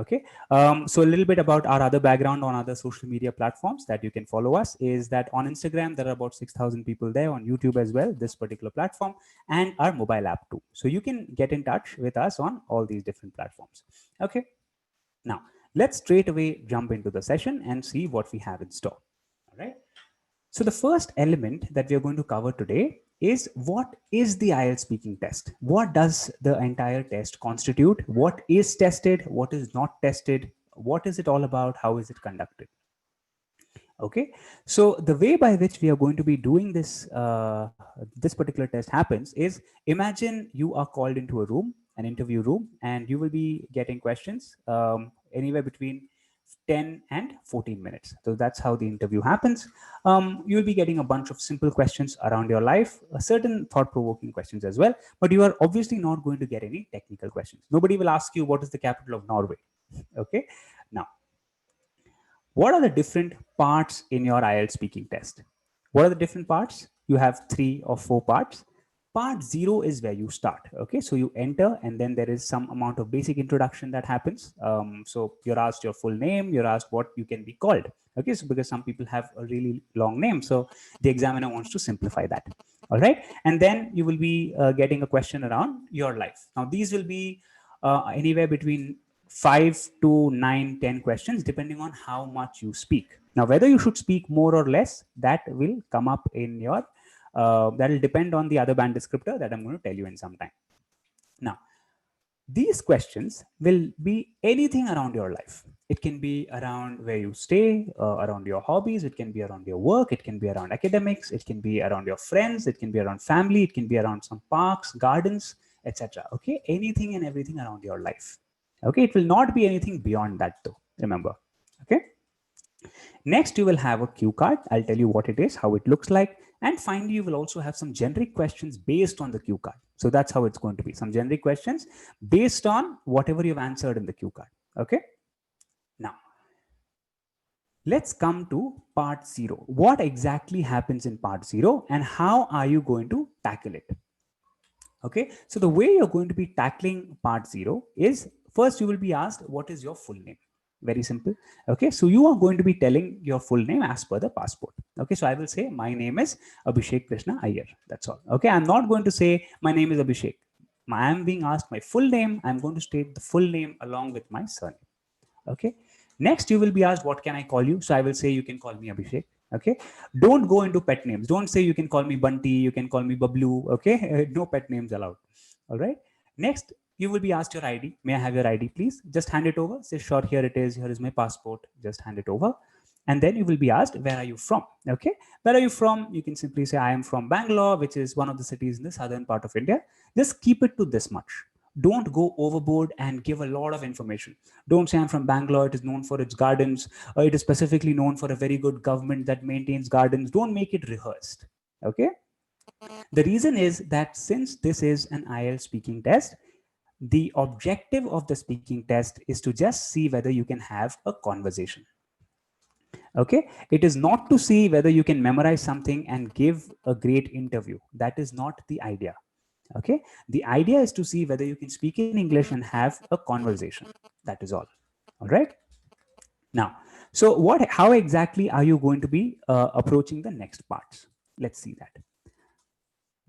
Okay, so a little bit about our other background on other social media platforms that you can follow us is that on Instagram, there are about 6,000 people there, on YouTube as well, this particular platform, and our mobile app too. So you can get in touch with us on all these different platforms. Okay, now let's straight away jump into the session and see what we have in store. All right. So the first element that we are going to cover today is what is the IELTS speaking test? What does the entire test constitute? What is tested? What is not tested? What is it all about? How is it conducted? Okay, so the way by which we are going to be doing this particular test happens is, imagine you are called into a room, an interview room, and you will be getting questions anywhere between 10 and 14 minutes. So that's how the interview happens. You'll be getting a bunch of simple questions around your life, certain thought-provoking questions as well, but you are obviously not going to get any technical questions. Nobody will ask you what is the capital of Norway. Okay, now what are the different parts in your IELTS speaking test? What are the different parts? You have 3 or 4 parts. Part 0 is where you start. Okay, so you enter and then there is some amount of basic introduction that happens. So you're asked your full name, you're asked what you can be called. Okay, so because some people have a really long name, so the examiner wants to simplify that. All right, and then you will be getting a question around your life. Now these will be anywhere between 5 to 9, 10 questions, depending on how much you speak. Now, whether you should speak more or less, that will come up in your, that will depend on the other band descriptor that I'm going to tell you in some time. Now, these questions will be anything around your life. It can be around where you stay, around your hobbies, it can be around your work, it can be around academics, it can be around your friends, it can be around family, it can be around some parks, gardens, etc. Okay, anything and everything around your life. Okay, it will not be anything beyond that though, remember. Okay, next you will have a cue card. I'll tell you what it is, how it looks like, and finally you will also have some generic questions based on the cue card. So that's how it's going to be, some generic questions based on whatever you've answered in the cue card. Okay, now let's come to part 0. What exactly happens in part 0 and how are you going to tackle it? Okay, so the way you're going to be tackling part 0 is, first you will be asked what is your full name. Very simple. Okay, so you are going to be telling your full name as per the passport. Okay, so I will say my name is Abhishek Krishna Iyer. That's all. Okay, I'm not going to say my name is Abhishek. I am being asked my full name. I'm going to state the full name along with my surname. Okay, next you will be asked what can I call you. So I will say you can call me Abhishek. Okay, don't go into pet names. Don't say you can call me Bunty, you can call me Bablu. Okay, no pet names allowed. All right, next you will be asked your ID. May I have your ID please? Just hand it over. Say sure, here it is, here is my passport. Just hand it over. And then you will be asked, where are you from? Okay, where are you from? You can simply say I am from Bangalore, which is one of the cities in the southern part of India. Just keep it to this much. Don't go overboard and give a lot of information. Don't say I'm from Bangalore, it is known for its gardens, or it is specifically known for a very good government that maintains gardens. Don't make it rehearsed. Okay, the reason is that since this is an IELTS speaking test, the objective of the speaking test is to just see whether you can have a conversation. Okay, it is not to see whether you can memorize something and give a great interview. That is not the idea. Okay, the idea is to see whether you can speak in English and have a conversation. That is all right. Now, so how exactly are you going to be approaching the next parts? Let's see that.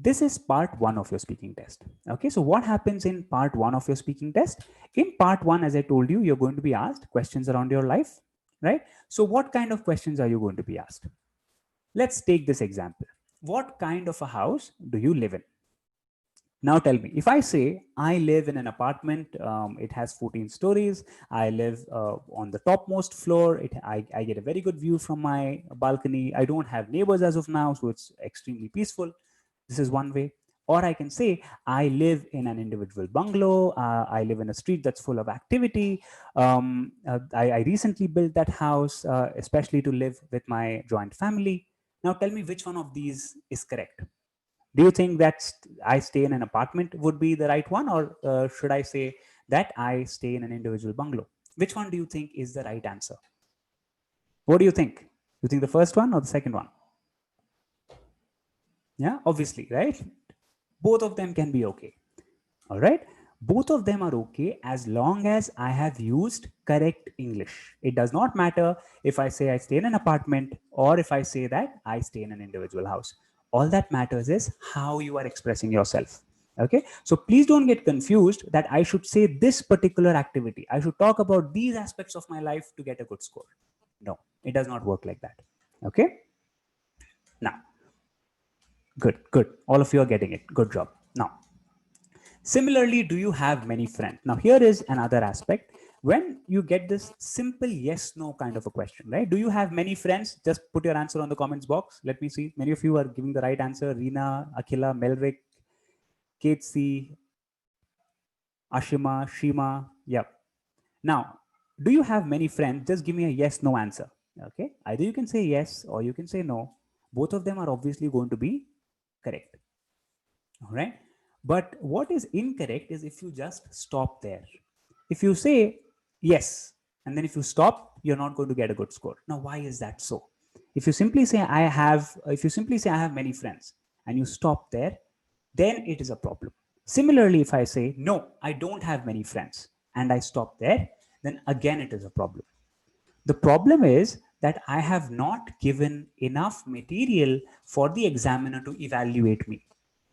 This is part 1 of your speaking test. Okay, so what happens in part 1 of your speaking test? In part 1, as I told you, you're going to be asked questions around your life, right? So what kind of questions are you going to be asked? Let's take this example. What kind of a house do you live in? Now tell me, if I say I live in an apartment, it has 14 stories, I live on the topmost floor, I get a very good view from my balcony, I don't have neighbors as of now, so it's extremely peaceful. This is one way. Or I can say, I live in an individual bungalow, I live in a street that's full of activity, I recently built that house, especially to live with my joint family. Now tell me which one of these is correct. Do you think that I stay in an apartment would be the right one, or should I say that I stay in an individual bungalow? Which one do you think is the right answer? What do you think? You think the first one or the second one? Yeah, obviously, right? Both of them can be okay. All right. Both of them are okay as long as I have used correct English. It does not matter if I say I stay in an apartment or if I say that I stay in an individual house. All that matters is how you are expressing yourself. Okay, so please don't get confused that I should say this particular activity. I should talk about these aspects of my life to get a good score. No, it does not work like that. Okay, now, good. All of you are getting it. Good job. Now, similarly, do you have many friends? Now, here is another aspect. When you get this simple yes no kind of a question, right? Do you have many friends? Just put your answer on the comments box. Let me see. Many of you are giving the right answer. Reena, Akhila, Melrick, Katesy, Ashima, Shima. Yep. Now, do you have many friends? Just give me a yes no answer. Okay. Either you can say yes or you can say no. Both of them are obviously going to be correct. All right. But what is incorrect is if you just stop there. If you say yes, and then if you stop, you're not going to get a good score. Now, why is that so? If you simply say I have many friends and you stop there, then it is a problem. Similarly, if I say no, I don't have many friends and I stop there, then again it is a problem. The problem is that I have not given enough material for the examiner to evaluate me,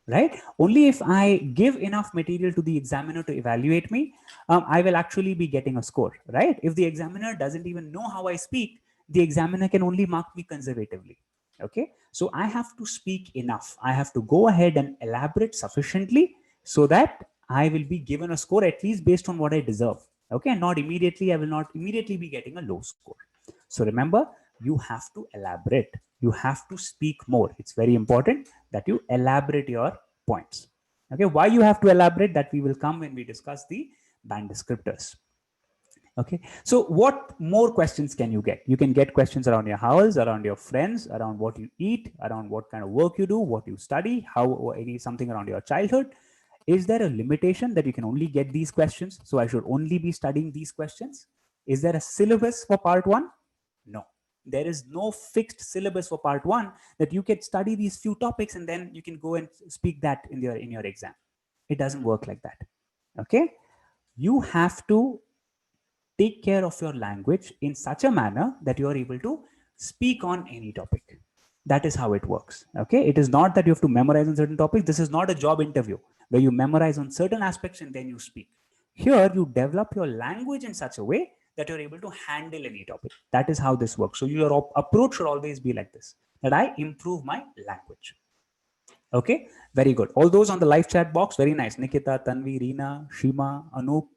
right? Only if I give enough material to the examiner to evaluate me, I will actually be getting a score, right? If the examiner doesn't even know how I speak, the examiner can only mark me conservatively. Okay, so I have to speak enough. I have to go ahead and elaborate sufficiently so that I will be given a score at least based on what I deserve. Okay, and not immediately, I will not immediately be getting a low score. So remember, you have to elaborate. You have to speak more. It's very important that you elaborate your points. Okay, why you have to elaborate, that we will come when we discuss the band descriptors. Okay, so what more questions can you get? You can get questions around your house, around your friends, around what you eat, around what kind of work you do, what you study, how any something around your childhood. Is there a limitation that you can only get these questions? So I should only be studying these questions? Is there a syllabus for part one? No. There is no fixed syllabus for part one that you can study these few topics and then you can go and speak that in your exam. It doesn't work like that. Okay? You have to take care of your language in such a manner that you are able to speak on any topic. That is how it works. Okay, it is not that you have to memorize on certain topics. This is not a job interview where you memorize on certain aspects and then you speak. Here you develop your language in such a way that you're able to handle any topic. That is how this works. So your approach should always be like this, that I improve my language. Okay, very good. All those on the live chat box, very nice. Nikita, Tanvi, Reena, Shima, Anup,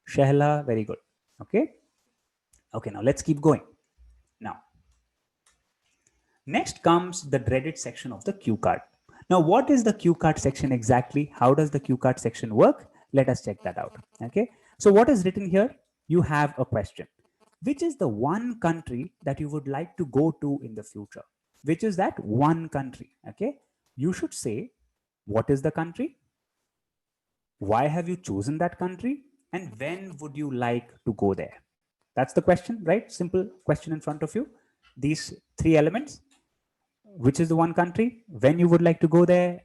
Shehla, very good. Okay. Okay, now let's keep going. Now, next comes the dreaded section of the cue card. Now, what is the cue card section exactly? How does the cue card section work? Let us check that out. Okay, so what is written here? You have a question. Which is the one country that you would like to go to in the future? Which is that one country? Okay, you should say, what is the country? Why have you chosen that country? And when would you like to go there? That's the question, right? Simple question in front of you. These three elements. Which is the one country? When you would like to go there?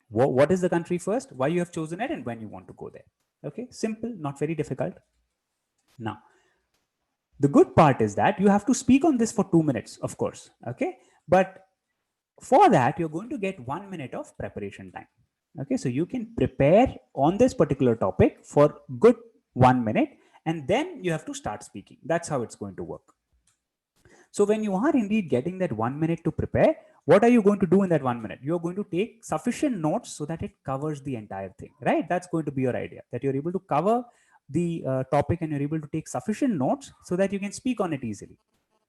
What is the country first? Why you have chosen it? And when you want to go there? Okay, simple, not very difficult. Now, the good part is that you have to speak on this for 2 minutes, of course. Okay, but for that, you're going to get 1 minute of preparation time. Okay, so you can prepare on this particular topic for good 1 minute, and then you have to start speaking. That's how it's going to work. So when you are indeed getting that 1 minute to prepare, what are you going to do in that 1 minute? You're going to take sufficient notes so that it covers the entire thing, right? That's going to be your idea, that you're able to cover the topic and you're able to take sufficient notes so that you can speak on it easily.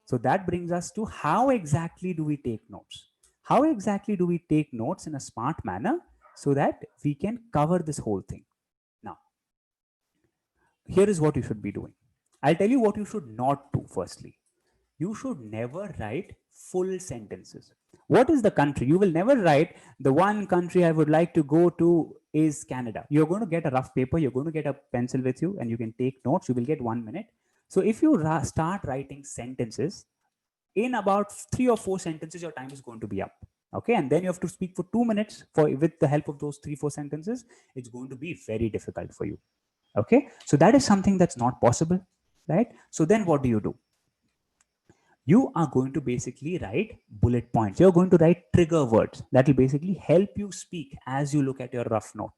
So that brings us to how exactly do we take notes? How exactly do we take notes in a smart manner so that we can cover this whole thing? Now, here is what you should be doing. I'll tell you what you should not do firstly. You should never write full sentences. What is the country? You will never write the one country I would like to go to is Canada. You're going to get a rough paper, you're going to get a pencil with you, and you can take notes. You will get 1 minute. So if you start writing sentences, in about 3 or 4 sentences, your time is going to be up. Okay, and then you have to speak for 2 minutes with the help of those 3-4 sentences. It's going to be very difficult for you. Okay, so that is something that's not possible, right? So then what do? You are going to basically write bullet points. You're going to write trigger words that will basically help you speak as you look at your rough note.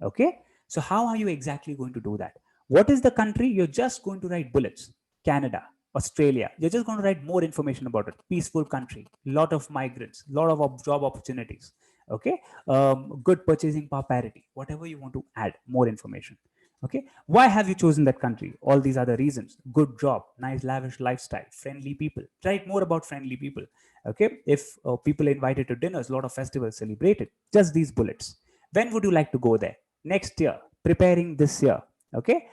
Okay, so how are you exactly going to do that? What is the country? You're just going to write bullets. Canada, Australia. You're just going to write more information about it. Peaceful country, lot of migrants, lot of job opportunities. Okay, good purchasing power parity. Whatever you want to add, more information. Okay, why have you chosen that country? All these other reasons: good job, nice lavish lifestyle, friendly people. Write more about friendly people. Okay, if people invited to dinners, a lot of festivals celebrated. Just these bullets. When would you like to go there? Next year. Preparing this year. Okay,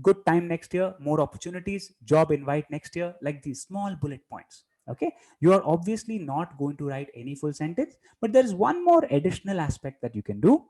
good time next year, more opportunities, job invite next year. Like these small bullet points. Okay, you are obviously not going to write any full sentence, but there is one more additional aspect that you can do,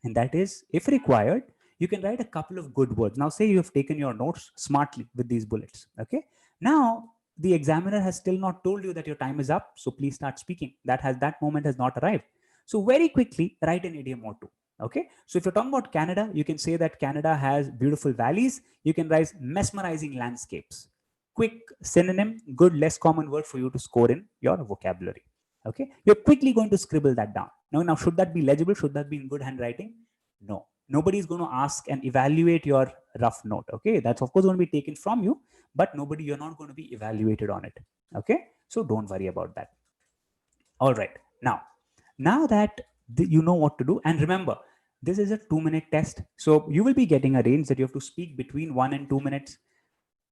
and that is, if required, you can write a couple of good words. Now say you have taken your notes smartly with these bullets. Okay, now the examiner has still not told you that your time is up, so please start speaking. That moment has not arrived. So very quickly write an idiom or two. Okay, so if you're talking about Canada, you can say that Canada has beautiful valleys. You can write mesmerizing landscapes. Quick synonym, good less common word for you to score in your vocabulary. Okay, you're quickly going to scribble that down. Now, should that be legible? Should that be in good handwriting? No. Nobody is going to ask and evaluate your rough note. Okay, that's of course going to be taken from you, but you're not going to be evaluated on it. Okay, so don't worry about that. All right, now that you know what to do, and remember, this is a 2-minute test, so you will be getting a range that you have to speak between 1 and 2 minutes.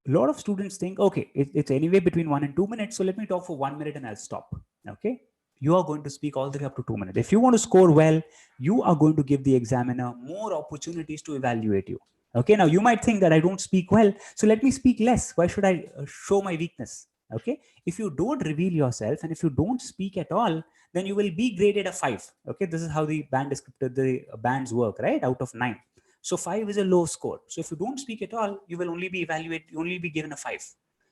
A lot of students think, okay, it's anyway between 1 and 2 minutes, so let me talk for 1 minute and I'll stop. Okay, you are going to speak all the way up to 2 minutes. If you want to score well, you are going to give the examiner more opportunities to evaluate you. Okay, now you might think that I don't speak well, so let me speak less. Why should I show my weakness? Okay, if you don't reveal yourself and if you don't speak at all, then you will be graded a 5. Okay, this is how the band descriptor, the bands work, right? Out of 9. So 5 is a low score. So if you don't speak at all, you will only be evaluated, you only be given a 5.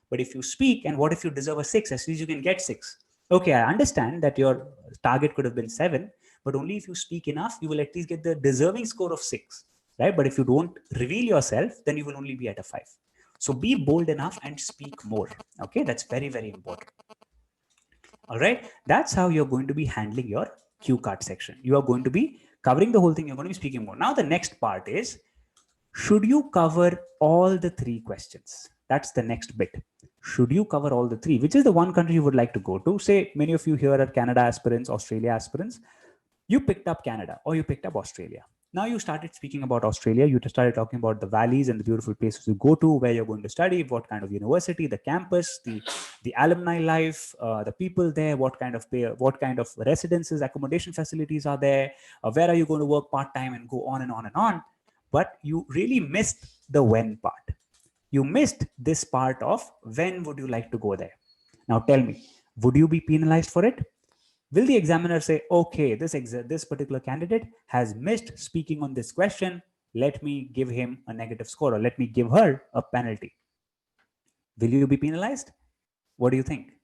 But if you speak, and what if you deserve a 6? At least you can get 6. Okay, I understand that your target could have been 7, but only if you speak enough, you will at least get the deserving score of 6, right? But if you don't reveal yourself, then you will only be at a 5. So be bold enough and speak more. Okay, that's very, very important. All right, that's how you're going to be handling your cue card section. You are going to be covering the whole thing. You're going to be speaking more. Now, the next part is, should you cover all the 3 questions? That's the next bit. Should you cover all the 3? Which is the one country you would like to go to? Say many of you here are Canada aspirants, Australia aspirants. You picked up Canada or you picked up Australia. Now you started speaking about Australia. You started talking about the valleys and the beautiful places you go to, where you're going to study, what kind of university, the campus, the alumni life, the people there, what kind of residences, accommodation facilities are there, where are you going to work part-time, and go on and on and on. But you really missed the when part. You missed this part of when would you like to go there. Now tell me, would you be penalized for it? Will the examiner say, okay, this particular candidate has missed speaking on this question, let me give him a negative score, or let me give her a penalty? Will you be penalized? What do you think?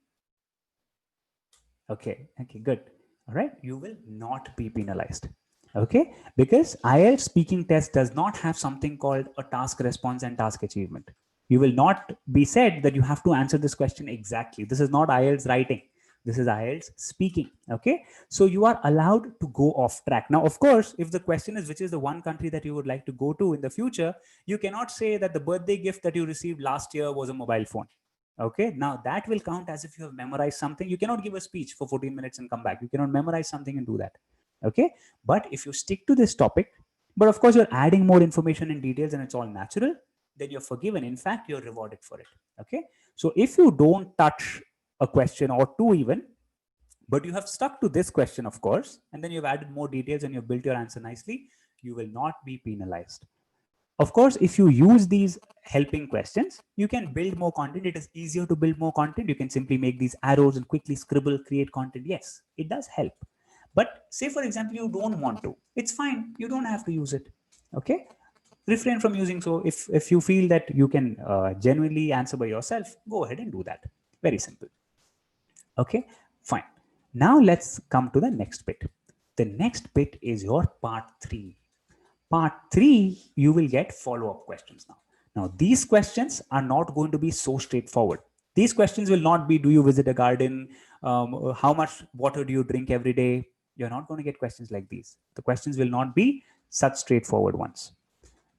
Okay, good. All right, you will not be penalized. Okay, because IELTS speaking test does not have something called a task response and task achievement. You will not be said that you have to answer this question exactly. This is not IELTS writing. This is IELTS speaking. Okay, so you are allowed to go off track. Now, of course, if the question is which is the one country that you would like to go to in the future, you cannot say that the birthday gift that you received last year was a mobile phone. Okay, now that will count as if you have memorized something. You cannot give a speech for 14 minutes and come back. You cannot memorize something and do that. Okay, but if you stick to this topic, but of course you're adding more information and details and it's all natural, then you're forgiven. In fact, you're rewarded for it. Okay, so if you don't touch a question or two even, but you have stuck to this question, of course, and then you've added more details and you've built your answer nicely, you will not be penalized. Of course, if you use these helping questions, you can build more content. It is easier to build more content. You can simply make these arrows and quickly scribble, create content. Yes, it does help. But say, for example, you don't want to. It's fine. You don't have to use it. Okay? Refrain from using. So if you feel that you can genuinely answer by yourself, go ahead and do that. Very simple. Okay? Fine. Now let's come to the next bit. The next bit is your part 3. Part 3, you will get follow-up questions now. Now, these questions are not going to be so straightforward. These questions will not be, do you visit a garden? How much water do you drink every day? You're not going to get questions like these. The questions will not be such straightforward ones.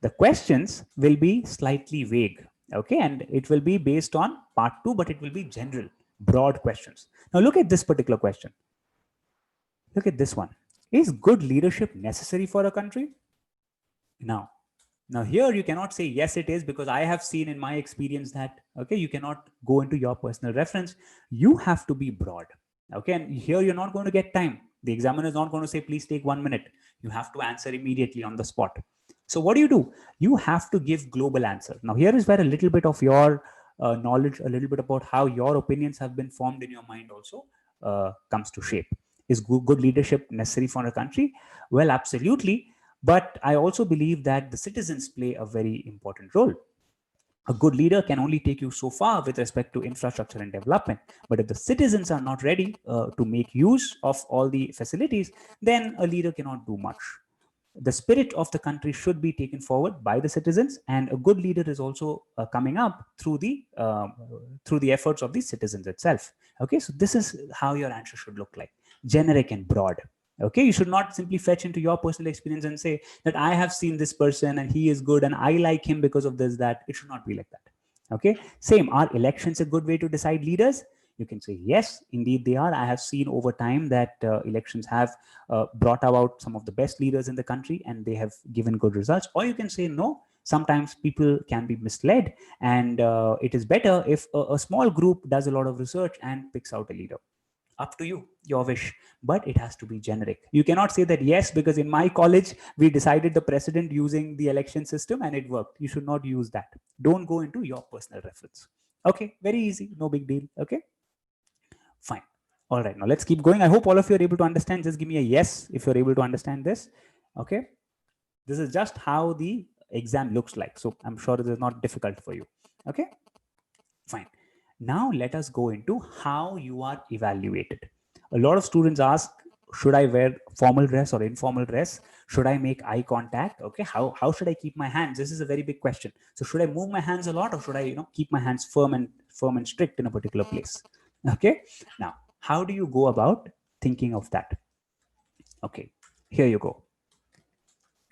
The questions will be slightly vague, okay? And it will be based on part 2, but it will be general, broad questions. Now, look at this particular question. Look at this one. Is good leadership necessary for a country? Now here you cannot say yes it is, because I have seen in my experience that, okay, you cannot go into your personal reference. You have to be broad, okay? And here you're not going to get time. The examiner is not going to say please take 1 minute. You have to answer immediately on the spot. So what do? You have to give global answer. Now here is where a little bit of your knowledge, a little bit about how your opinions have been formed in your mind also comes to shape. Is good leadership necessary for a country? Well, absolutely. But I also believe that the citizens play a very important role. A good leader can only take you so far with respect to infrastructure and development. But if the citizens are not ready to make use of all the facilities, then a leader cannot do much. The spirit of the country should be taken forward by the citizens, and a good leader is also coming up through the efforts of the citizens itself. Okay, so this is how your answer should look like: generic and broad. Okay, you should not simply fetch into your personal experience and say that I have seen this person and he is good and I like him because of this, that. It should not be like that. Okay, same. Are elections a good way to decide leaders? You can say yes, indeed they are. I have seen over time that elections have brought about some of the best leaders in the country and they have given good results. Or you can say no, sometimes people can be misled, and it is better if a small group does a lot of research and picks out a leader. Up to you, your wish, but it has to be generic. You cannot say that yes, because in my college we decided the president using the election system and it worked. You should not use that. Don't go into your personal reference. Okay, very easy, no big deal. Okay, fine. All right, now let's keep going. I hope all of you are able to understand. Just give me a yes if you're able to understand this. Okay, this is just how the exam looks like, so I'm sure it is not difficult for you. Okay, fine. Now let us go into how you are evaluated. A lot of students ask, should I wear formal dress or informal dress? Should I make eye contact? Okay, how should I keep my hands? This is a very big question. So should I move my hands a lot, or should I keep my hands firm and strict in a particular place? Okay, now how do you go about thinking of that? Okay, here you go.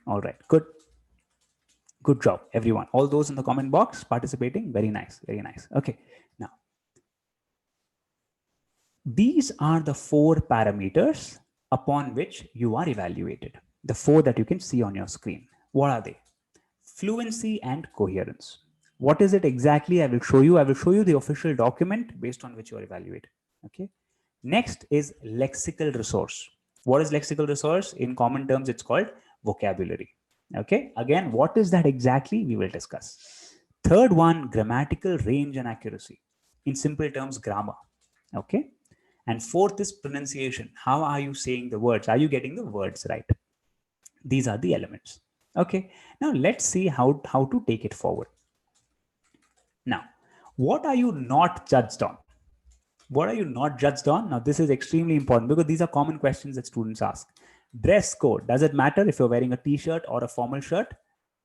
All right, good job everyone. All those in the comment box participating, very nice, very nice. Okay, now these are the 4 parameters upon which you are evaluated. The 4 that you can see on your screen. What are they? Fluency and coherence. What is it exactly? I will show you. I will show you the official document based on which you are evaluated. Okay. Next is lexical resource. What is lexical resource? In common terms, it's called vocabulary. Okay. Again, what is that exactly? We will discuss. Third one, grammatical range and accuracy. In simple terms, grammar. Okay. And fourth is pronunciation. How are you saying the words? Are you getting the words right? These are the elements. Okay, now let's see how to take it forward. Now, what are you not judged on? What are you not judged on? Now, this is extremely important because these are common questions that students ask. Dress code. Does it matter if you're wearing a t-shirt or a formal shirt?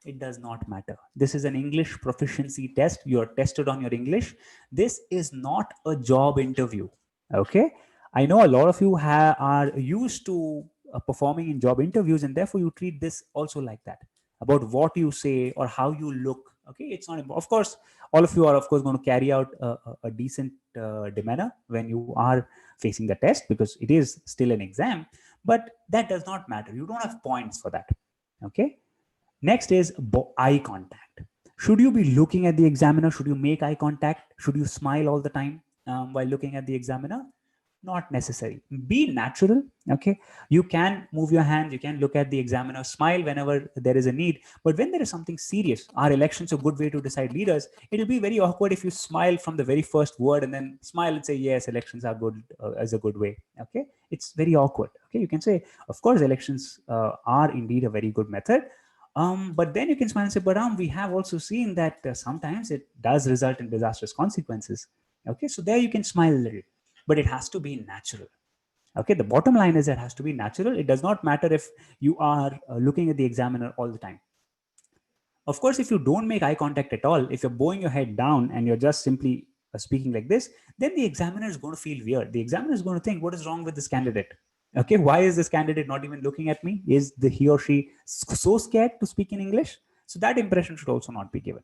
It does not matter. This is an English proficiency test. You're tested on your English. This is not a job interview. Okay, I know a lot of you are used to performing in job interviews, and therefore you treat this also like that, about what you say or how you look. Okay, it's not important. Of course, all of you are of course going to carry out a decent demeanor when you are facing the test, because it is still an exam, but that does not matter. You don't have points for that. Okay, next is eye contact. Should you be looking at the examiner? Should you make eye contact? Should you smile all the time while looking at the examiner? Not necessary. Be natural. Okay, you can move your hands, you can look at the examiner, smile whenever there is a need, but when there is something serious, are elections a good way to decide leaders? It'll be very awkward if you smile from the very first word and then smile and say yes, elections are good, as a good way. Okay, it's very awkward. Okay, you can say of course elections are indeed a very good method, but then you can smile and say, but we have also seen that sometimes it does result in disastrous consequences. Okay, so there you can smile a little, but it has to be natural. Okay, the bottom line is it has to be natural. It does not matter if you are looking at the examiner all the time. Of course, if you don't make eye contact at all, if you're bowing your head down and you're just simply speaking like this, then the examiner is going to feel weird. The examiner is going to think, what is wrong with this candidate? Okay, why is this candidate not even looking at me? Is he or she so scared to speak in English? So that impression should also not be given.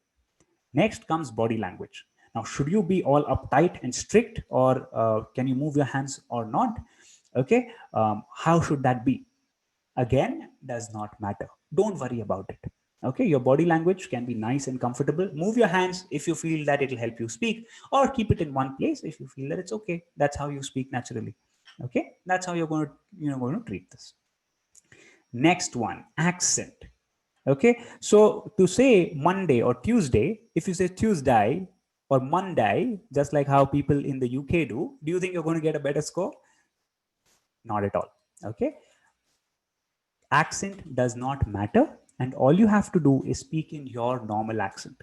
Next comes body language. Now, should you be all uptight and strict, or can you move your hands or not? Okay, how should that be? Again, does not matter. Don't worry about it. Okay, your body language can be nice and comfortable. Move your hands if you feel that it'll help you speak, or keep it in one place if you feel that it's okay. That's how you speak naturally. Okay, that's how you're going to treat this. Next one, accent. Okay, so to say Monday or Tuesday, if you say Tuesday or Monday, just like how people in the UK do you think you're going to get a better score? Not at all. Okay, accent does not matter, and all you have to do is speak in your normal accent.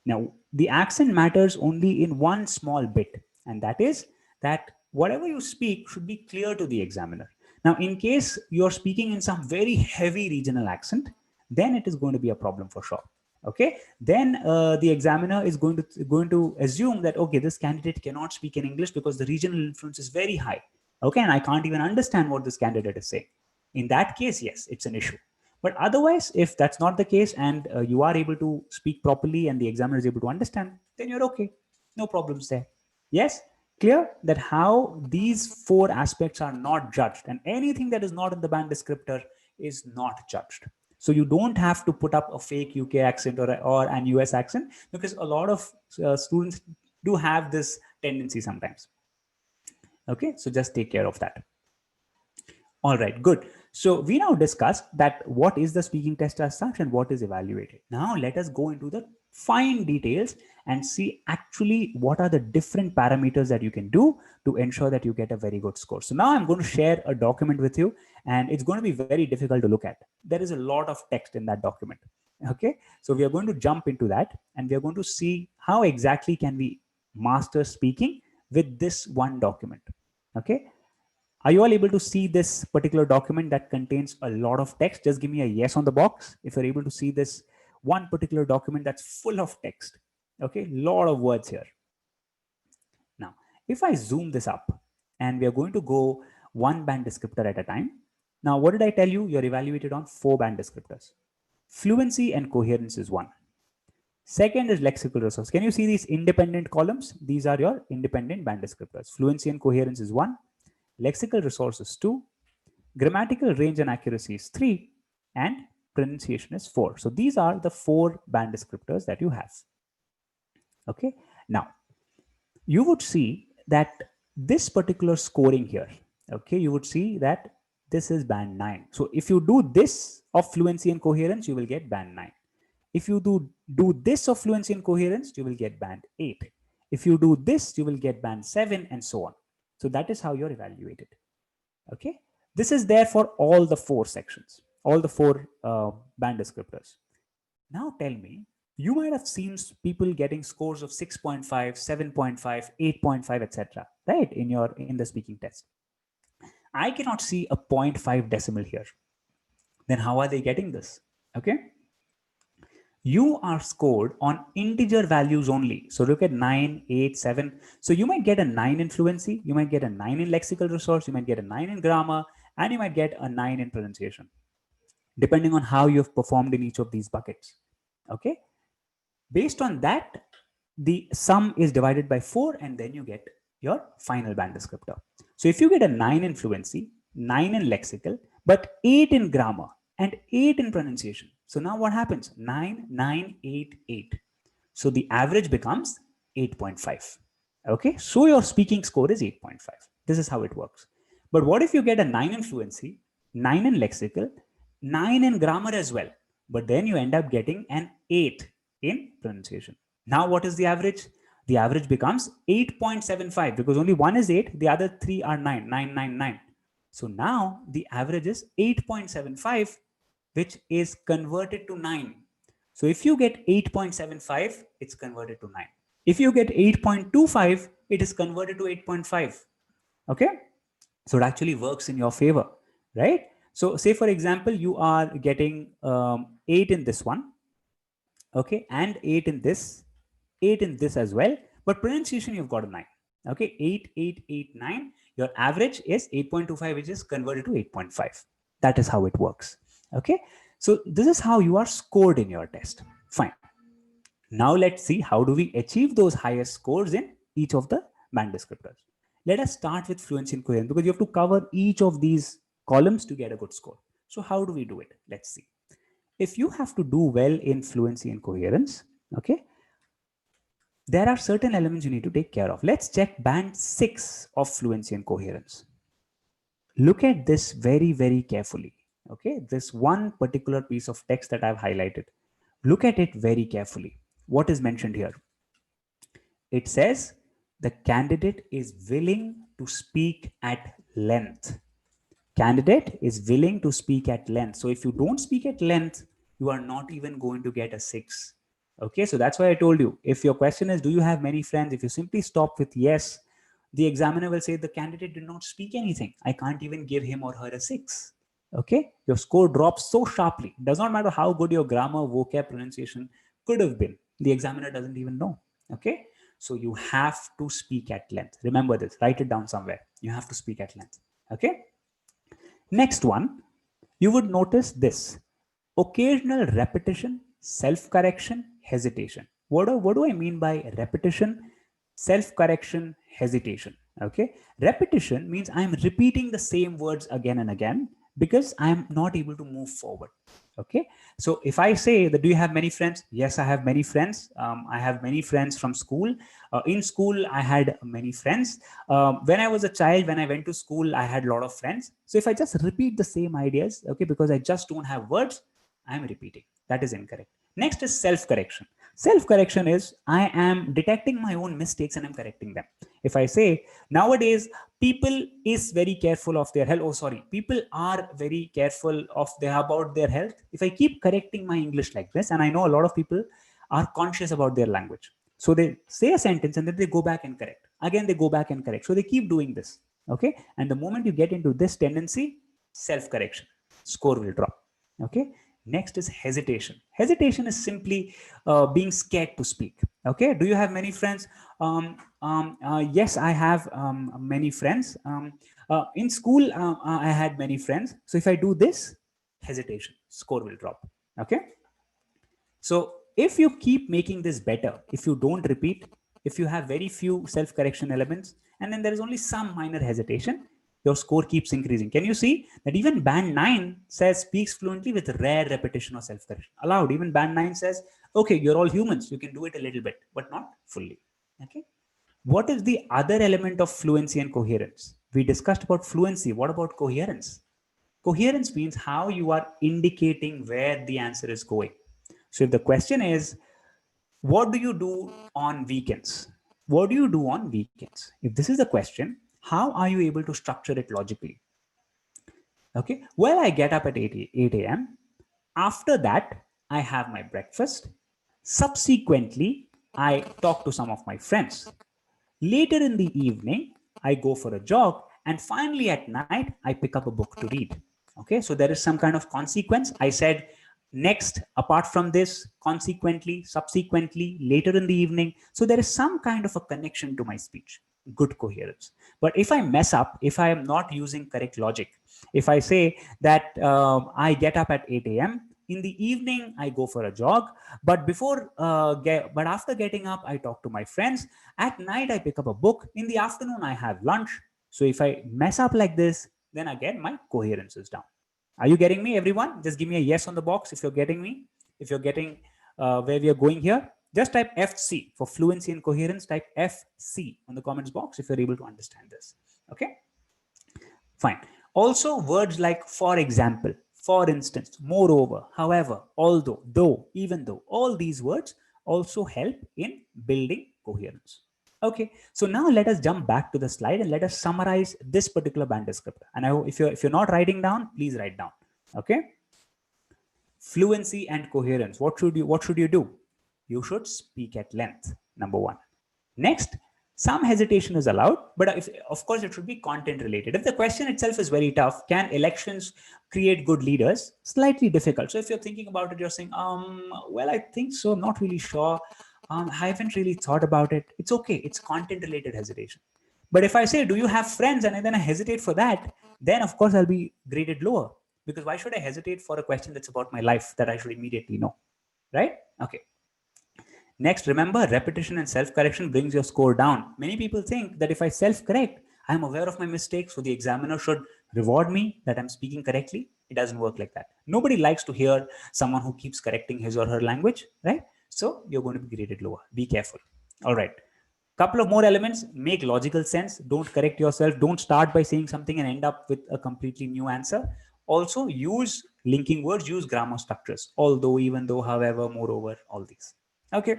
Now, the accent matters only in one small bit, and that is that whatever you speak should be clear to the examiner. Now, in case you're speaking in some very heavy regional accent, then it is going to be a problem for sure. Okay, then the examiner is going to assume that, okay, this candidate cannot speak in English because the regional influence is very high. Okay, and I can't even understand what this candidate is saying. In that case, yes, it's an issue. But otherwise, if that's not the case and you are able to speak properly and the examiner is able to understand, then you're okay. No problems there. Yes, clear that how these four aspects are not judged, and anything that is not in the band descriptor is not judged. So you don't have to put up a fake UK accent or an US accent, because a lot of students do have this tendency sometimes. Okay, so just take care of that. All right, good. So we now discussed that what is the speaking test as such and what is evaluated. Now let us go into the fine details and see actually what are the different parameters that you can do to ensure that you get a very good score. So now I'm going to share a document with you, and it's going to be very difficult to look at. There is a lot of text in that document. Okay, so we are going to jump into that and we are going to see how exactly can we master speaking with this one document. Okay. Are you all able to see this particular document that contains a lot of text? Just give me a yes on the box if you're able to see this one particular document that's full of text. Okay, lot of words here. Now, if I zoom this up and we are going to go one band descriptor at a time. Now, what did I tell you? You're evaluated on 4 band descriptors. Fluency and coherence is 1. Second is lexical resource. Can you see these independent columns? These are your independent band descriptors. Fluency and coherence is 1. Lexical resources 2, grammatical range and accuracy is 3, and pronunciation is 4. So these are the 4 band descriptors that you have. Okay, now you would see that this particular scoring here, okay, you would see that this is band 9. So if you do this of fluency and coherence, you will get band 9. If you do this of fluency and coherence, you will get band 8. If you do this, you will get band 7, and so on. So that is how you're evaluated. Okay, this is there for all the 4 sections, all the 4 band descriptors. Now tell me, you might have seen people getting scores of 6.5, 7.5, 8.5, etc. right in the speaking test. I cannot see a 0.5 decimal here. Then how are they getting this? Okay, you are scored on integer values only. So look at 9, 8, 7. So you might get a 9 in fluency, you might get a 9 in lexical resource, you might get a 9 in grammar, and you might get a 9 in pronunciation, depending on how you've performed in each of these buckets. Okay. Based on that, the sum is divided by 4, and then you get your final band descriptor. So if you get a 9 in fluency, 9 in lexical, but 8 in grammar and 8 in pronunciation. So now what happens? 9, 9, 8, 8. So the average becomes 8.5. Okay, so your speaking score is 8.5. This is how it works. But what if you get a 9 in fluency, 9 in lexical, 9 in grammar as well, but then you end up getting an 8 in pronunciation? Now what is the average? The average becomes 8.75, because only one is 8, the other 3 are 9, 9, 9, 9. So now the average is 8.75, which is converted to 9. So if you get 8.75, it's converted to 9. If you get 8.25, it is converted to 8.5. Okay. So it actually works in your favor, right? So say for example, you are getting 8 in this one, okay, and 8 in this, 8 in this as well, but pronunciation you've got a 9. Okay, 8, 8, 8, 9. Your average is 8.25, which is converted to 8.5. That is how it works. Okay, so this is how you are scored in your test. Fine. Now let's see how do we achieve those higher scores in each of the band descriptors. Let us start with fluency and coherence because you have to cover each of these columns to get a good score. So how do we do it? Let's see. If you have to do well in fluency and coherence, okay, there are certain elements you need to take care of. Let's check band 6 of fluency and coherence. Look at this very, very carefully. Okay, this one particular piece of text that I've highlighted. Look at it very carefully. What is mentioned here? It says the candidate is willing to speak at length. Candidate is willing to speak at length. So if you don't speak at length, you are not even going to get a 6. Okay, so that's why I told you, if your question is, do you have many friends? If you simply stop with yes, the examiner will say the candidate did not speak anything. I can't even give him or her a 6. Okay, your score drops so sharply. It does not matter how good your grammar, vocab, pronunciation could have been. The examiner doesn't even know. Okay, so you have to speak at length. Remember this, write it down somewhere. You have to speak at length. Okay. Next one, you would notice this: occasional repetition, self-correction, hesitation. What do I mean by repetition, self-correction, hesitation? Okay, repetition means I'm repeating the same words again and again because I'm not able to move forward. Okay, so if I say that, do you have many friends? Yes, I have many friends. I have many friends from school. In school, I had many friends. When I was a child, when I went to school, I had a lot of friends. So if I just repeat the same ideas, okay, because I just don't have words, I'm repeating. That is incorrect. Next is self-correction. Self-correction is I am detecting my own mistakes and I'm correcting them. If I say nowadays people is very careful of their health, oh sorry, people are very careful of their about their health. If I keep correcting my English like this, and I know a lot of people are conscious about their language, so they say a sentence and then they go back and correct. Again, they go back and correct. So they keep doing this. Okay. And the moment you get into this tendency, self-correction, score will drop. Okay. Next is hesitation. Hesitation is simply being scared to speak. Okay. Do you have many friends? Yes, I have many friends. In school, I had many friends. So if I do this, hesitation, score will drop. Okay. So if you keep making this better, if you don't repeat, if you have very few self-correction elements, and then there is only some minor hesitation, your score keeps increasing. Can you see that even band 9 says speaks fluently with rare repetition or self-correction allowed? Even band 9 says, okay, you're all humans, you can do it a little bit, but not fully. Okay. What is the other element of fluency and coherence? We discussed about fluency. What about coherence? Coherence means how you are indicating where the answer is going. So if the question is, what do you do on weekends? What do you do on weekends? If this is the question, how are you able to structure it logically? Okay, well, I get up at 8 a.m. After that, I have my breakfast. Subsequently, I talk to some of my friends. Later in the evening, I go for a jog. And finally, at night, I pick up a book to read. Okay, so there is some kind of consequence. I said next, apart from this, consequently, subsequently, later in the evening. So there is some kind of a connection to my speech. Good coherence. But if I mess up, if I am not using correct logic, if I say that I get up at 8 a.m., in the evening I go for a jog, but but after getting up I talk to my friends, at night I pick up a book, in the afternoon I have lunch. So if I mess up like this, then again my coherence is down. Are you getting me, everyone? Just give me a yes on the box if you're getting me. If you're getting where we are going here, just type FC for fluency and coherence. Type FC on the comments box if you're able to understand this. Okay, fine. Also, words like for example, for instance, moreover, however, although, though, even though, all these words also help in building coherence. Okay, so now let us jump back to the slide and let us summarize this particular band descriptor. And I hope if you're not writing down, please write down. Okay, fluency and coherence. What should you do? You should speak at length. Number one. Next, Some hesitation is allowed, but if, of course, it should be content related. If the question itself is very tough, can elections create good leaders? Slightly difficult. So if you're thinking about it, you're saying, well, I think so, I'm not really sure. I haven't really thought about it. It's okay. It's content related hesitation. But if I say, do you have friends? And then I hesitate for that, then of course I'll be graded lower, because why should I hesitate for a question that's about my life that I should immediately know, right? Okay. Next, remember, repetition and self-correction brings your score down. Many people think that if I self-correct, I'm aware of my mistakes, so the examiner should reward me that I'm speaking correctly. It doesn't work like that. Nobody likes to hear someone who keeps correcting his or her language, right? So you're going to be graded lower. Be careful. All right. Couple of more elements. Make logical sense. Don't correct yourself. Don't start by saying something and end up with a completely new answer. Also, use linking words, use grammar structures. Although, even though, however, moreover, all these. Okay,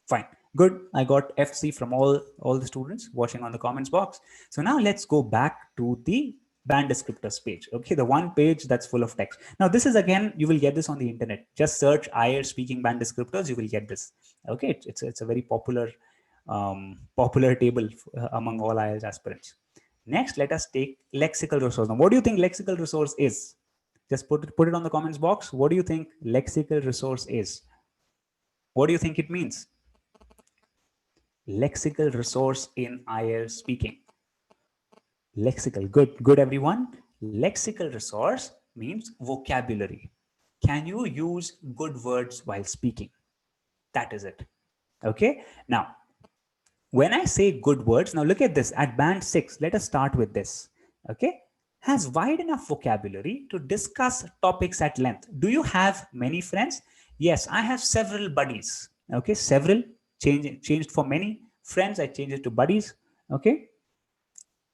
fine, good. I got FC from all the students watching on the comments box. So now let's go back to the band descriptors page. Okay, the one page that's full of text. Now this is, again, you will get this on the internet. Just search IELTS speaking band descriptors, you will get this. Okay, it's a very popular table among all IELTS aspirants. Next, let us take lexical resource. Now, what do you think lexical resource is? Just put it on the comments box. What do you think lexical resource is? What do you think it means? Lexical resource in IELTS speaking. Lexical, good everyone. Lexical resource means vocabulary. Can you use good words while speaking? That is it. Okay, now when I say good words, now look at this. At band 6, let us start with this. Okay, has wide enough vocabulary to discuss topics at length. Do you have many friends? Yes, I have several buddies. Okay, several, changed for many. Friends, I changed it to buddies. Okay,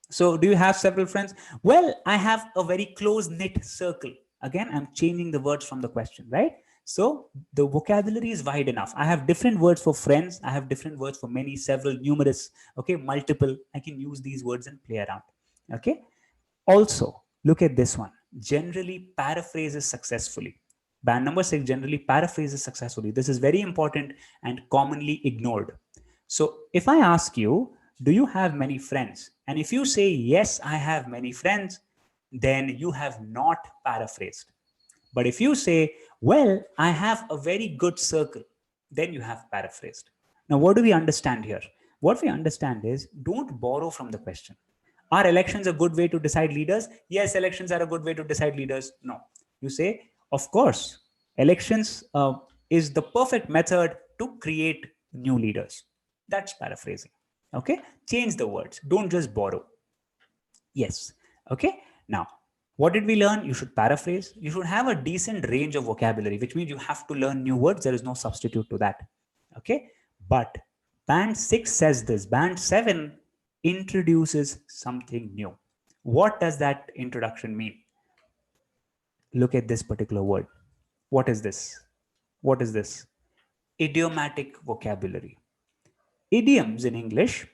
so do you have several friends? Well, I have a very close knit circle. Again, I'm changing the words from the question, right? So the vocabulary is wide enough. I have different words for friends. I have different words for many, several, numerous, okay, multiple. I can use these words and play around. Okay. Also, look at this one. Generally paraphrases successfully. Band number 6, generally paraphrases successfully. This is very important and commonly ignored. So if I ask you, do you have many friends? And if you say, yes, I have many friends, then you have not paraphrased. But if you say, well, I have a very good circle, then you have paraphrased. Now, what do we understand here? What we understand is, don't borrow from the question. Are elections a good way to decide leaders? Yes, elections are a good way to decide leaders. No. You say, of course, elections is the perfect method to create new leaders. That's paraphrasing. Okay, change the words. Don't just borrow. Yes. Okay, now what did we learn? You should paraphrase. You should have a decent range of vocabulary, which means you have to learn new words. There is no substitute to that. Okay, but band 6 says this. Band 7 introduces something new. What does that introduction mean? Look at this particular word. What is this? What is this? Idiomatic vocabulary. Idioms in English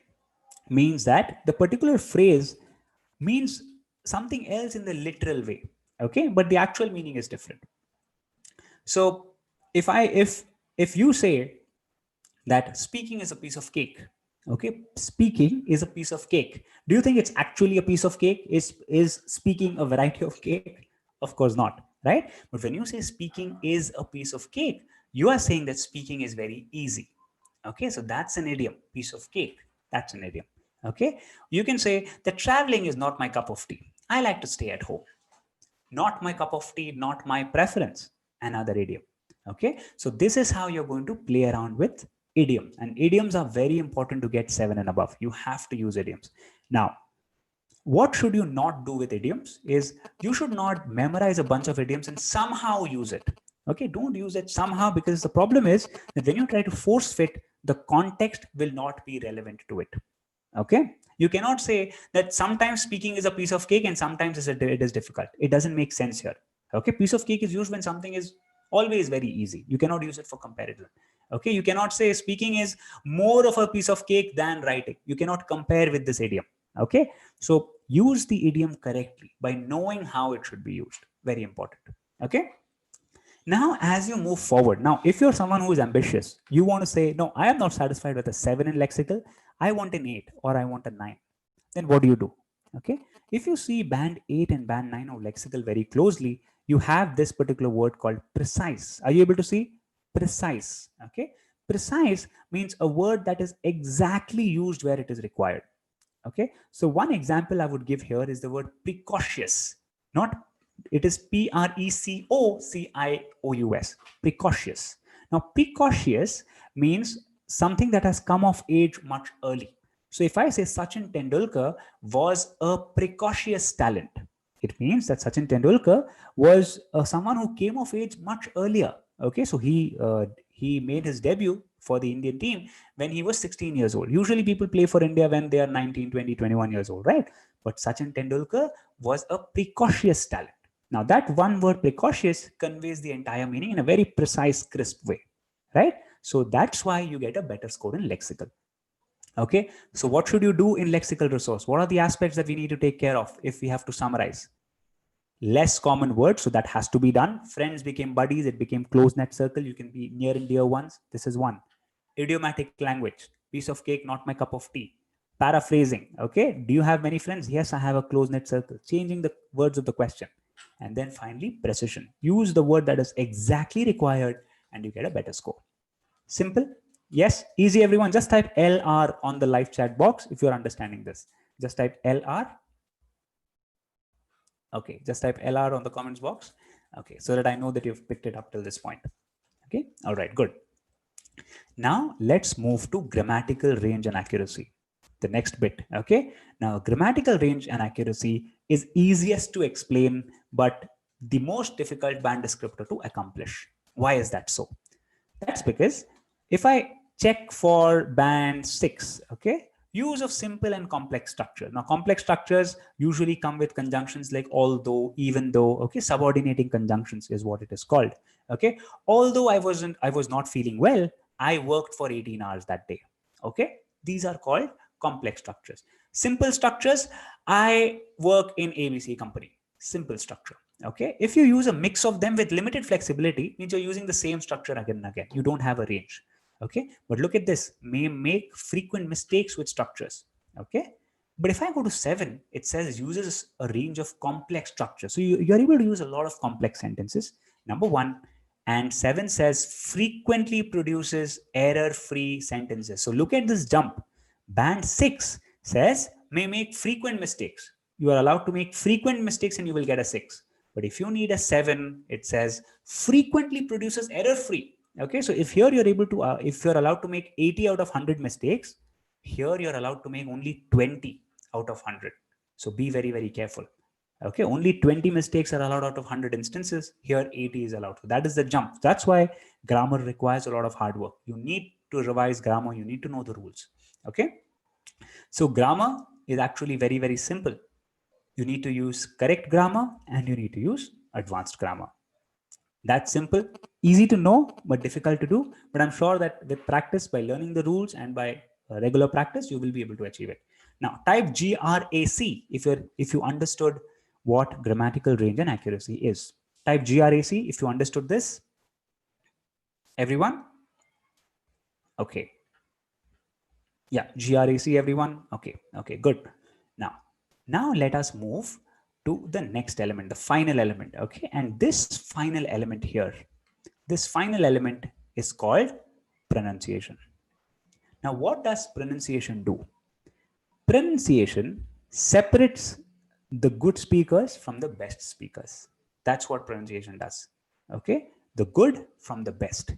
means that the particular phrase means something else in the literal way. Okay, but the actual meaning is different. So if you say that speaking is a piece of cake, okay, speaking is a piece of cake, do you think it's actually a piece of cake? Is speaking a variety of cake? Of course not, right? But when you say speaking is a piece of cake, you are saying that speaking is very easy. Okay, so that's an idiom. Piece of cake, that's an idiom. Okay, you can say that traveling is not my cup of tea. I like to stay at home. Not my cup of tea, not my preference. Another idiom. Okay, so this is how you're going to play around with idioms, and idioms are very important to get 7 and above. You have to use idioms. Now, what should you not do with idioms is, you should not memorize a bunch of idioms and somehow use it. Okay, don't use it somehow, because the problem is that when you try to force fit, the context will not be relevant to it. Okay, you cannot say that sometimes speaking is a piece of cake and sometimes it is difficult. It doesn't make sense here. Okay, piece of cake is used when something is always very easy. You cannot use it for comparison. Okay, you cannot say speaking is more of a piece of cake than writing. You cannot compare with this idiom. Okay, so use the idiom correctly by knowing how it should be used. Very important. Okay, Now, as you move forward, now, if you're someone who is ambitious, you want to say, no, I am not satisfied with a 7 in lexical. I want an 8 or I want a 9. Then what do? Okay. If you see band 8 and band 9 of lexical very closely, you have this particular word called precise. Are you able to see? Precise. Okay. Precise means a word that is exactly used where it is required. Okay. So one example I would give here is the word precocious. Not, it is Precocious. Precocious. Now, precocious means something that has come of age much early. So if I say Sachin Tendulkar was a precocious talent, it means that Sachin Tendulkar was someone who came of age much earlier. Okay, so he made his debut for the Indian team when he was 16 years old. Usually people play for India when they are 19, 20, 21 years old, right? But Sachin Tendulkar was a precocious talent. Now that one word precocious conveys the entire meaning in a very precise, crisp way, right? So that's why you get a better score in lexical. Okay, so what should you do in lexical resource? What are the aspects that we need to take care of if we have to summarize? Less common words, so that has to be done. Friends became buddies, it became close net circle. You can be near and dear ones. This is one. Idiomatic language, piece of cake, not my cup of tea. Paraphrasing, okay, do you have many friends? Yes, I have a close net circle. Changing the words of the question. And then finally, precision. Use the word that is exactly required and you get a better score. Simple? Yes, easy everyone. Just type LR on the live chat box if you're understanding this. Just type LR. Okay, just type LR on the comments box. Okay, so that I know that you've picked it up till this point. Okay, all right, good. Now let's move to grammatical range and accuracy. The next bit, okay? Now grammatical range and accuracy is easiest to explain, but the most difficult band descriptor to accomplish. Why is that so? That's because if I check for band 6, okay, use of simple and complex structure. Now, complex structures usually come with conjunctions like although, even though, okay, subordinating conjunctions is what it is called, okay. Although I was not feeling well, I worked for 18 hours that day, okay. These are called complex structures. Simple structures, I work in ABC company, simple structure. Okay, if you use a mix of them with limited flexibility, means you're using the same structure again and again. You don't have a range. Okay, but look at this, may make frequent mistakes with structures. Okay, but if I go to 7, it says uses a range of complex structures. So you're able to use a lot of complex sentences. Number 1, and 7 says frequently produces error-free sentences. So look at this jump. Band 6 says may make frequent mistakes. You are allowed to make frequent mistakes and you will get a 6. But if you need a 7, it says frequently produces error-free. Okay, so if here you're able to, if you're allowed to make 80 out of 100 mistakes, here you're allowed to make only 20 out of 100. So be very, very careful. Okay, only 20 mistakes are allowed out of 100 instances. Here 80 is allowed. So that is the jump. That's why grammar requires a lot of hard work. You need to revise grammar. You need to know the rules. Okay, so grammar is actually very, very simple. You need to use correct grammar and you need to use advanced grammar. That's simple, easy to know, but difficult to do. But I'm sure that with practice, by learning the rules and by regular practice, you will be able to achieve it. Now type GRAC if you understood what grammatical range and accuracy is. Type GRAC if you understood this. Everyone? Okay. Yeah, GRAC everyone. Okay, good. Now let us move to the next element, the final element. Okay, and this final element here, this final element is called pronunciation. Now, what does pronunciation do? Pronunciation separates the good speakers from the best speakers. That's what pronunciation does. Okay, the good from the best.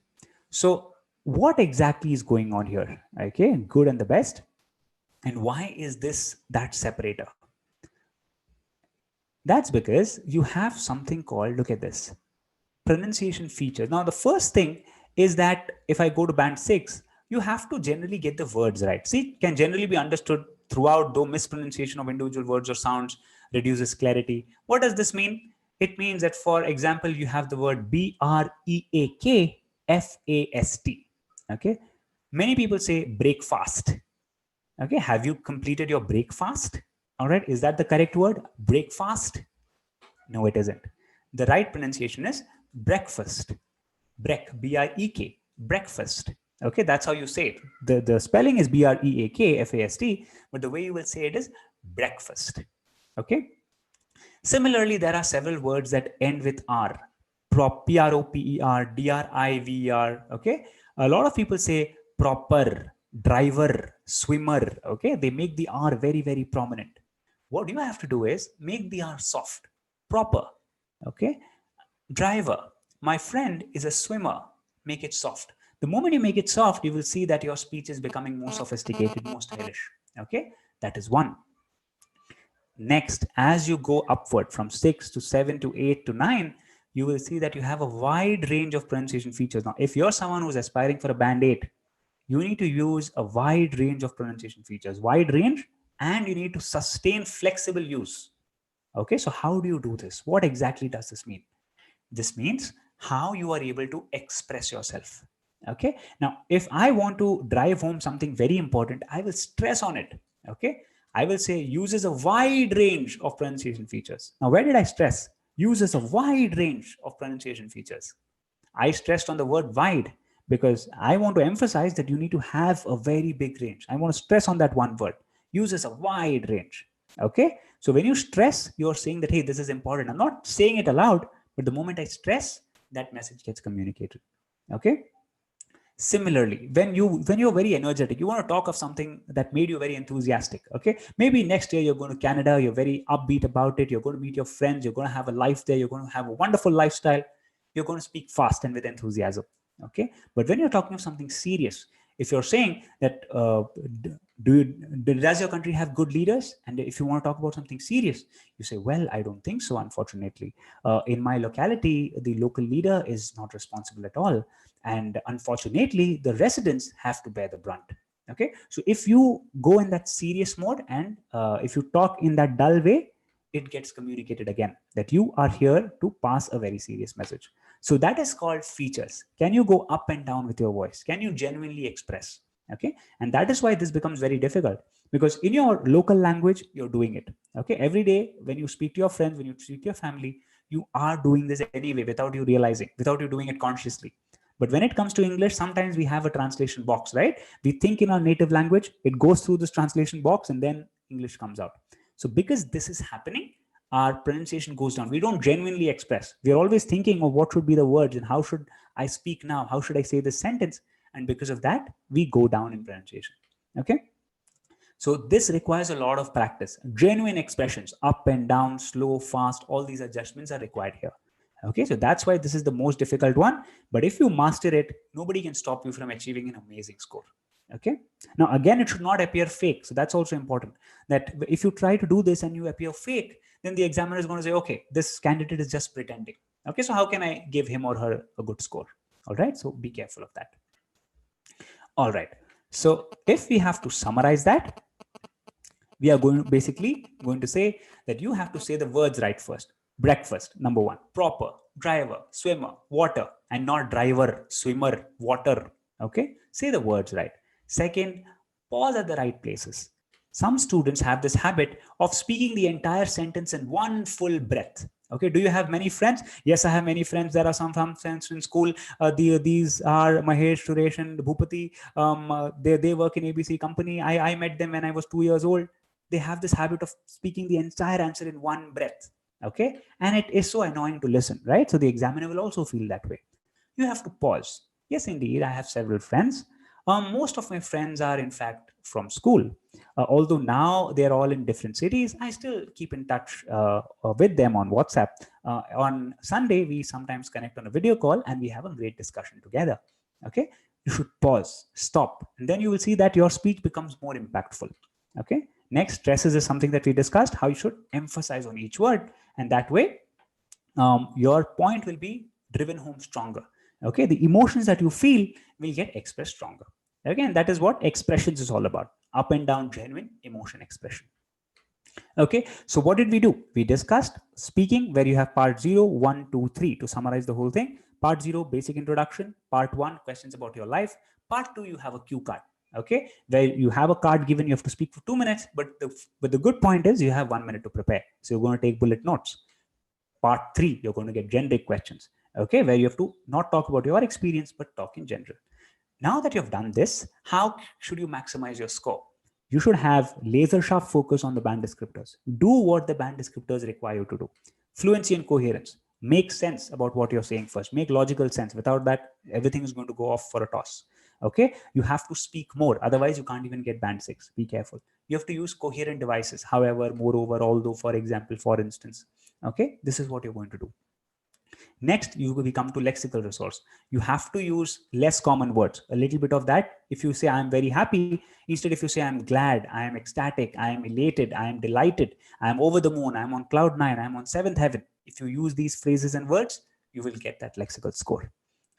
So what exactly is going on here? Okay, good and the best. And why is this that separator? That's because you have something called, look at this, pronunciation features. Now, the first thing is that if I go to band 6, you have to generally get the words right. See, it can generally be understood throughout, though mispronunciation of individual words or sounds reduces clarity. What does this mean? It means that, for example, you have the word BREAKFAST. Okay. Many people say breakfast. Okay. Have you completed your breakfast? All right. Is that the correct word? Breakfast? No, it isn't. The right pronunciation is breakfast. B-R-E-K, breakfast. Okay, that's how you say it. The spelling is B-R-E-A-K-F-A-S-T, but the way you will say it is breakfast. Okay. Similarly, there are several words that end with R. P-R-O-P-E-R, D-R-I-V-E-R. Okay. A lot of people say proper, driver, swimmer. Okay. They make the R very, very prominent. What you have to do is make the R soft. Proper. Okay. Driver. My friend is a swimmer. Make it soft. The moment you make it soft, you will see that your speech is becoming more sophisticated, more stylish. Okay. That is one. Next, as you go upward from 6 to 7 to 8 to 9, you will see that you have a wide range of pronunciation features. Now, if you're someone who's aspiring for a band 8, you need to use a wide range of pronunciation features, wide range, and you need to sustain flexible use. Okay, so how do you do this? What exactly does this mean? This means how you are able to express yourself. Okay, now if I want to drive home something very important, I will stress on it. Okay, I will say uses a wide range of pronunciation features. Now, where did I stress? Uses a wide range of pronunciation features. I stressed on the word wide because I want to emphasize that you need to have a very big range. I want to stress on that one word. Uses a wide range. Okay, so when you stress, you're saying that, hey, this is important. I'm not saying it aloud, but the moment I stress, that message gets communicated. Okay. Similarly, when you're very energetic, you want to talk of something that made you very enthusiastic. Okay, maybe next year you're going to Canada, you're very upbeat about it, you're going to meet your friends, you're going to have a life there, you're going to have a wonderful lifestyle, you're going to speak fast and with enthusiasm. Okay, but when you're talking of something serious, if you're saying that does your country have good leaders, and if you want to talk about something serious, you say, well, I don't think so, unfortunately. In my locality, the local leader is not responsible at all, and unfortunately the residents have to bear the brunt. Okay, so if you go in that serious mode and if you talk in that dull way, it gets communicated again that you are here to pass a very serious message. So that is called features. Can you go up and down with your voice? Can you genuinely express? Okay, and that is why this becomes very difficult, because in your local language you're doing it. Okay, every day when you speak to your friends, when you speak to your family, you are doing this anyway without you realizing, without you doing it consciously. But when it comes to English, sometimes we have a translation box, right? We think in our native language, it goes through this translation box, and then English comes out. So because this is happening, our pronunciation goes down. We don't genuinely express. We're always thinking of what should be the words and how should I speak now? How should I say this sentence? And because of that, we go down in pronunciation. Okay. So this requires a lot of practice. Genuine expressions, up and down, slow, fast, all these adjustments are required here. Okay, so that's why this is the most difficult one. But if you master it, nobody can stop you from achieving an amazing score. Okay, now again, it should not appear fake. So that's also important, that if you try to do this and you appear fake, then the examiner is going to say, okay, this candidate is just pretending. Okay, so how can I give him or her a good score? All right, so be careful of that. All right, so if we have to summarize that, we are basically going to say that you have to say the words right first. Breakfast, number one. Proper, driver, swimmer, water, and not driver, swimmer, water. Okay, say the words right. Second, pause at the right places. Some students have this habit of speaking the entire sentence in one full breath. Okay, do you have many friends? Yes, I have many friends. There are some friends in school. These are Mahesh, Suresh, and Bhupati. They work in ABC company. I met them when I was 2 years old. They have this habit of speaking the entire answer in one breath. Okay, and it is so annoying to listen, right? So the examiner will also feel that way. You have to pause. Yes, indeed, I have several friends. Most of my friends are in fact from school. Although now they're all in different cities, I still keep in touch with them on WhatsApp. On Sunday, we sometimes connect on a video call and we have a great discussion together. Okay, you should pause, stop, and then you will see that your speech becomes more impactful. Okay, next, stresses is something that we discussed, how you should emphasize on each word, and that way your point will be driven home stronger. Okay, the emotions that you feel will get expressed stronger. Again, that is what expressions is all about. Up and down, genuine emotion expression. Okay, so what did we do? We discussed speaking, where you have part 0, 1, 2, 3 to summarize the whole thing. Part 0, basic introduction. Part 1, questions about your life. Part 2, you have a cue card. Okay, where you have a card given, you have to speak for 2 minutes, but the good point is you have 1 minute to prepare. So you're going to take bullet notes. Part 3, you're going to get generic questions. okay, where you have to not talk about your experience, but talk in general. Now that you've done this, how should you maximize your score? You should have laser sharp focus on the band descriptors. Do what the band descriptors require you to do. Fluency and coherence. Make sense about what you're saying first. Make logical sense. Without that, everything is going to go off for a toss. Okay, you have to speak more. Otherwise, you can't even get band 6. Be careful. You have to use coherent devices. However, moreover, although, for example, for instance. Okay, this is what you're going to do. Next, we come to lexical resource. You have to use less common words, a little bit of that. If you say, I'm very happy, instead if you say, I'm glad, I am ecstatic, I am elated, I am delighted, I am over the moon, I'm on cloud 9, I'm on 7th heaven. If you use these phrases and words, you will get that lexical score.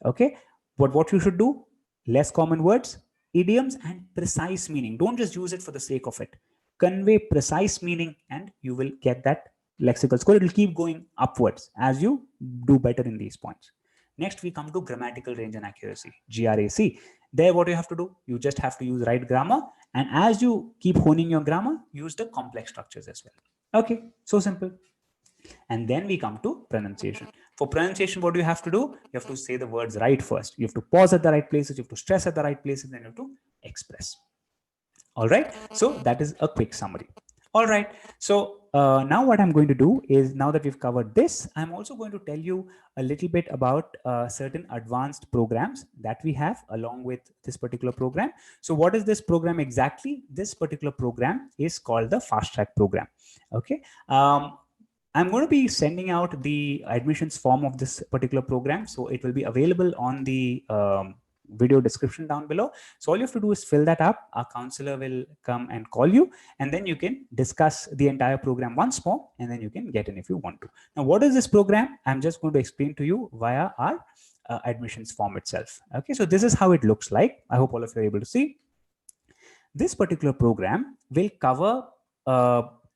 Okay, but what you should do, less common words, idioms and precise meaning. Don't just use it for the sake of it. Convey precise meaning and you will get that lexical score. It will keep going upwards as you do better in these points. Next, we come to grammatical range and accuracy, GRAC. There, what you have to do, you just have to use right grammar. And as you keep honing your grammar, use the complex structures as well. Okay, so simple. And then we come to pronunciation. For pronunciation, what do you have to do? You have to say the words right first. You have to pause at the right places. You have to stress at the right places. Then you have to express. All right. So that is a quick summary. All right. So now what I'm going to do is, now that we've covered this, I'm also going to tell you a little bit about certain advanced programs that we have along with this particular program. So what is this program exactly? This particular program is called the Fast Track program. Okay. I'm going to be sending out the admissions form of this particular program. So it will be available on the video description down below. So all you have to do is fill that up. Our counselor will come and call you, and then you can discuss the entire program once more, and then you can get in if you want to. Now, what is this program? I'm just going to explain to you via our admissions form itself. Okay, so this is how it looks like. I hope all of you are able to see. This particular program will cover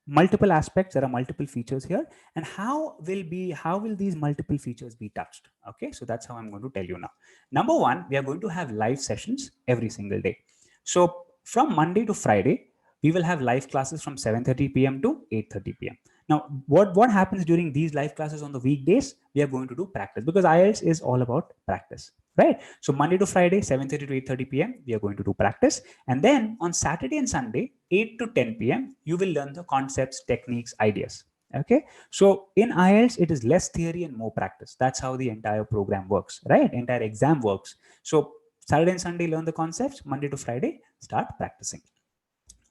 multiple aspects. There are multiple features here, and how will these multiple features be touched? Okay, so that's how I'm going to tell you now. Number one, we are going to have live sessions every single day. So from Monday to Friday, we will have live classes from 7:30 p.m. to 8:30 p.m. Now, what happens during these live classes on the weekdays? We are going to do practice, because IELTS is all about practice, right? So Monday to Friday, 7:30 to 8:30 p.m., we are going to do practice. And then on Saturday and Sunday, 8 to 10 p.m., you will learn the concepts, techniques, ideas. Okay. So in IELTS, it is less theory and more practice. That's how the entire program works, right? Entire exam works. So Saturday and Sunday, learn the concepts. Monday to Friday, start practicing.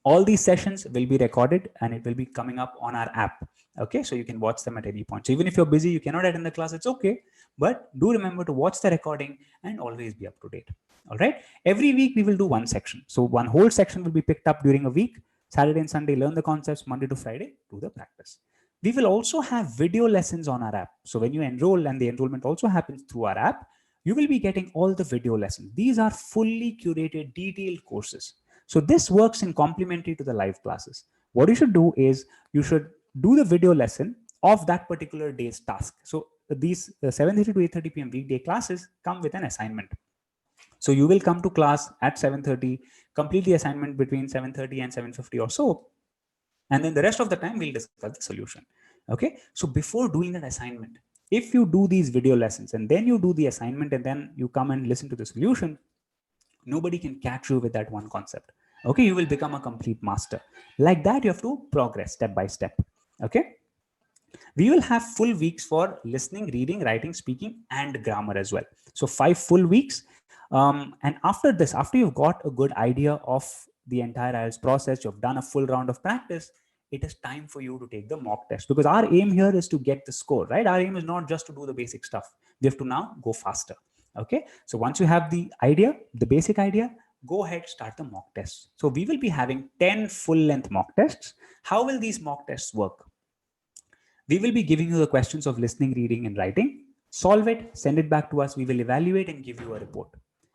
All these sessions will be recorded and it will be coming up on our app. Okay, so you can watch them at any point. So even if you're busy, you cannot attend the class, it's okay. But do remember to watch the recording and always be up to date. All right. Every week we will do one section. So one whole section will be picked up during a week. Saturday and Sunday, learn the concepts. Monday to Friday, do the practice. We will also have video lessons on our app. So when you enroll, and the enrollment also happens through our app, you will be getting all the video lessons. These are fully curated, detailed courses. So this works in complementary to the live classes. What you should do is you should do the video lesson of that particular day's task. So these 7:30 to 8:30 p.m. weekday classes come with an assignment. So you will come to class at 7:30, complete the assignment between 7:30 and 7:50 or so. And then the rest of the time we'll discuss the solution. Okay. So before doing that assignment, if you do these video lessons and then you do the assignment and then you come and listen to the solution, nobody can catch you with that one concept. Okay, you will become a complete master. Like that, you have to progress step by step. Okay, we will have full weeks for listening, reading, writing, speaking, and grammar as well. So 5 full weeks. And after this, after you've got a good idea of the entire IELTS process, you've done a full round of practice, it is time for you to take the mock test, because our aim here is to get the score, right? Our aim is not just to do the basic stuff. We have to now go faster. Okay, so once you have the idea, the basic idea, go ahead, start the mock tests. So we will be having 10 full-length mock tests. How will these mock tests work? We will be giving you the questions of listening, reading, and writing. Solve it, send it back to us. We will evaluate and give you a report.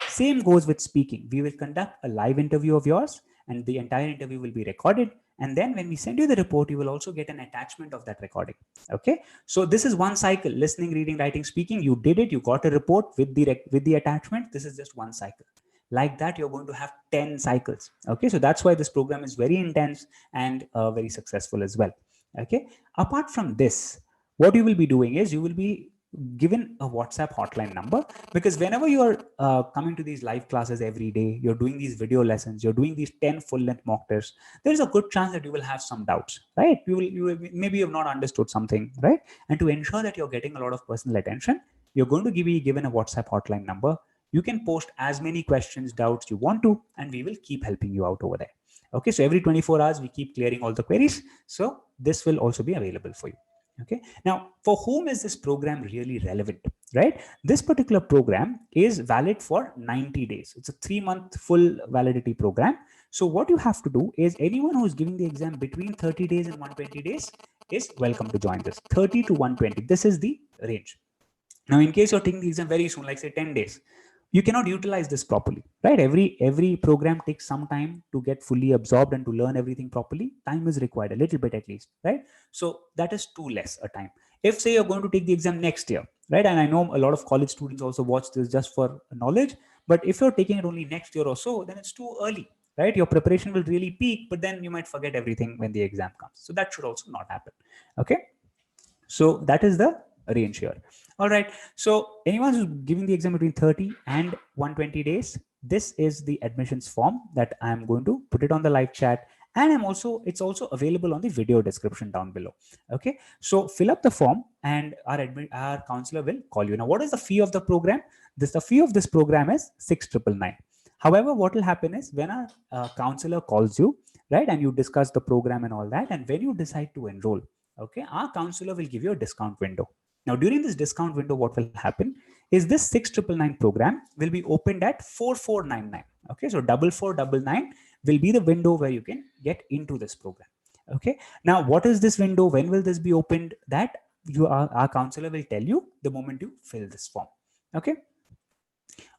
Same goes with speaking. We will conduct a live interview of yours, and the entire interview will be recorded. And then when we send you the report, you will also get an attachment of that recording. Okay. So this is one cycle: listening, reading, writing, speaking. You did it. You got a report with the attachment. This is just one cycle. Like that, you're going to have 10 cycles. Okay. So that's why this program is very intense and very successful as well. Okay. Apart from this, what you will be doing is you will be given a WhatsApp hotline number, because whenever you are coming to these live classes every day, you're doing these video lessons, you're doing these 10 full-length mock tests, there's a good chance that you will have some doubts, right? Maybe you have not understood something, right? And to ensure that you're getting a lot of personal attention, you're going to be given a WhatsApp hotline number. You can post as many questions, doubts you want to, and we will keep helping you out over there. Okay, so every 24 hours, we keep clearing all the queries. So this will also be available for you. Okay, now for whom is this program really relevant, right? This particular program is valid for 90 days. It's a 3-month full validity program. So what you have to do is anyone who is giving the exam between 30 days and 120 days is welcome to join this. 30 to 120, this is the range. Now, in case you're taking the exam very soon, like say 10 days, you cannot utilize this properly, right? Every program takes some time to get fully absorbed and to learn everything properly. Time is required, a little bit at least, right? So that is too less a time. If say you're going to take the exam next year, right? And I know a lot of college students also watch this just for knowledge, but if you're taking it only next year or so, then it's too early, right? Your preparation will really peak, but then you might forget everything when the exam comes. So that should also not happen. Okay. So that is the range here. All right. So anyone who's giving the exam between 30 and 120 days, this is the admissions form that I'm going to put it on the live chat. And it's also available on the video description down below. Okay. So fill up the form and our counselor will call you. Now, what is the fee of the program? The fee of this program is 6,999. However, what will happen is when our counselor calls you, right, and you discuss the program and all that, and when you decide to enroll, okay, our counselor will give you a discount window. Now, during this discount window, what will happen is this 6,999 program will be opened at 4,499. Okay, so 4,499 will be the window where you can get into this program. Okay, now what is this window? When will this be opened? That our counselor will tell you the moment you fill this form. Okay.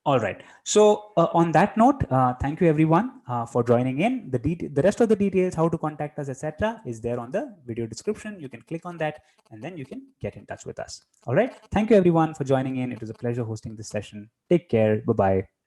All right. So on that note, thank you everyone for joining in. The rest of the details, how to contact us, etc., is there on the video description. You can click on that, and then you can get in touch with us. All right. Thank you everyone for joining in. It was a pleasure hosting this session. Take care. Bye bye.